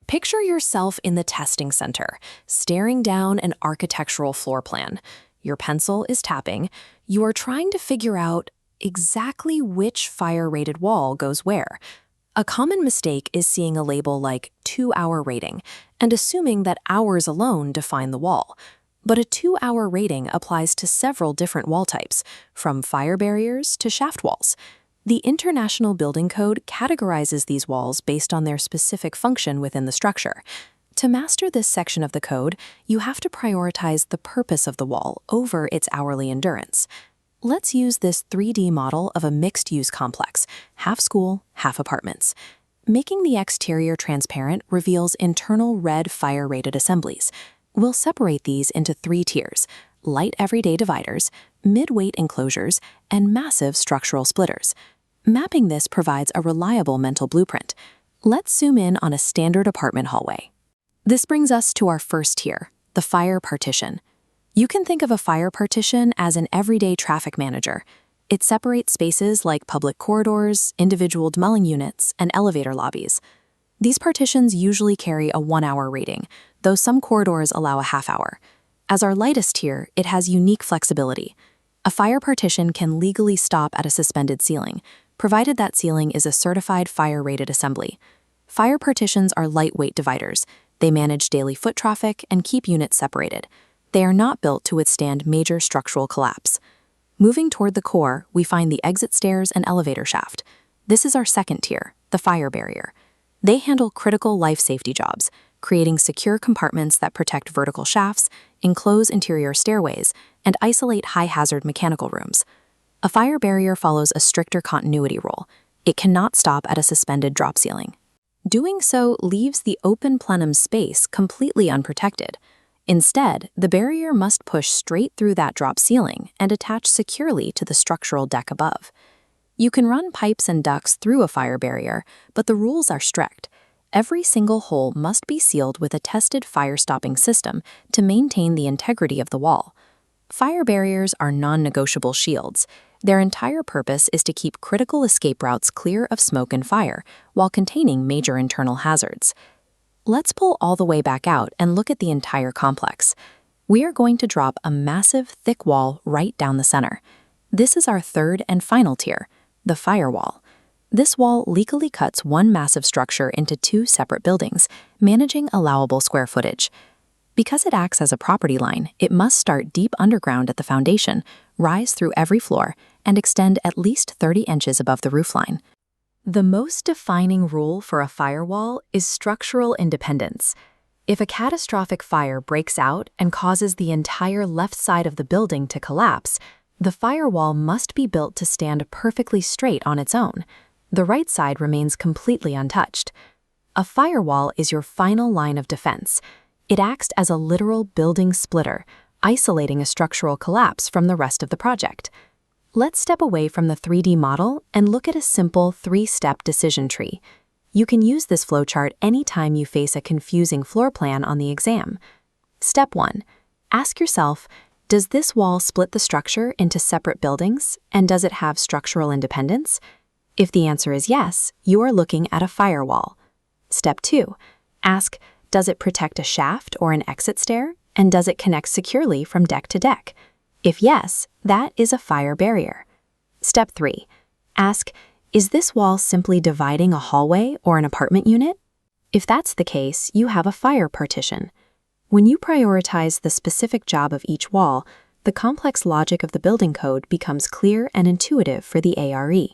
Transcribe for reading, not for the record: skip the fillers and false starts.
Picture yourself in the testing center, staring down an architectural floor plan. Your pencil is tapping. You are trying to figure out exactly which fire-rated wall goes where. A common mistake is seeing a label like 2-hour rating and assuming that hours alone define the wall. But a 2-hour rating applies to several different wall types, from fire barriers to shaft walls. The International Building Code categorizes these walls based on their specific function within the structure. To master this section of the code, you have to prioritize the purpose of the wall over its hourly endurance. Let's use this 3D model of a mixed-use complex, half school, half apartments. Making the exterior transparent reveals internal red fire-rated assemblies. We'll separate these into 3 tiers: light everyday dividers, mid-weight enclosures, and massive structural splitters. Mapping this provides a reliable mental blueprint. Let's zoom in on a standard apartment hallway. This brings us to our first tier, the fire partition. You can think of a fire partition as an everyday traffic manager. It separates spaces like public corridors, individual dwelling units, and elevator lobbies. These partitions usually carry a 1-hour rating, though some corridors allow a half-hour. As our lightest tier, it has unique flexibility. A fire partition can legally stop at a suspended ceiling, provided that ceiling is a certified fire-rated assembly. Fire partitions are lightweight dividers. They manage daily foot traffic and keep units separated. They are not built to withstand major structural collapse. Moving toward the core, we find the exit stairs and elevator shaft. This is our second tier, the fire barrier. They handle critical life safety jobs, creating secure compartments that protect vertical shafts, enclose interior stairways, and isolate high-hazard mechanical rooms. A fire barrier follows a stricter continuity rule. It cannot stop at a suspended drop ceiling. Doing so leaves the open plenum space completely unprotected. Instead, the barrier must push straight through that drop ceiling and attach securely to the structural deck above. You can run pipes and ducts through a fire barrier, but the rules are strict. Every single hole must be sealed with a tested fire-stopping system to maintain the integrity of the wall. Fire barriers are non-negotiable shields. Their entire purpose is to keep critical escape routes clear of smoke and fire while containing major internal hazards. Let's pull all the way back out and look at the entire complex. We are going to drop a massive, thick wall right down the center. This is our third and final tier, the firewall. This wall legally cuts one massive structure into 2 separate buildings, managing allowable square footage. Because it acts as a property line, it must start deep underground at the foundation, rise through every floor, and extend at least 30 inches above the roofline. The most defining rule for a firewall is structural independence. If a catastrophic fire breaks out and causes the entire left side of the building to collapse, the firewall must be built to stand perfectly straight on its own. The right side remains completely untouched. A firewall is your final line of defense. It acts as a literal building splitter, isolating a structural collapse from the rest of the project. Let's step away from the 3D model and look at a simple 3-step decision tree. You can use this flowchart anytime you face a confusing floor plan on the exam. Step 1. Ask yourself, does this wall split the structure into separate buildings, and does it have structural independence? If the answer is yes, you are looking at a firewall. Step 2. Ask, does it protect a shaft or an exit stair, and does it connect securely from deck to deck? If yes, that is a fire barrier. Step 3. Ask, is this wall simply dividing a hallway or an apartment unit? If that's the case, you have a fire partition. When you prioritize the specific job of each wall, the complex logic of the building code becomes clear and intuitive for the ARE.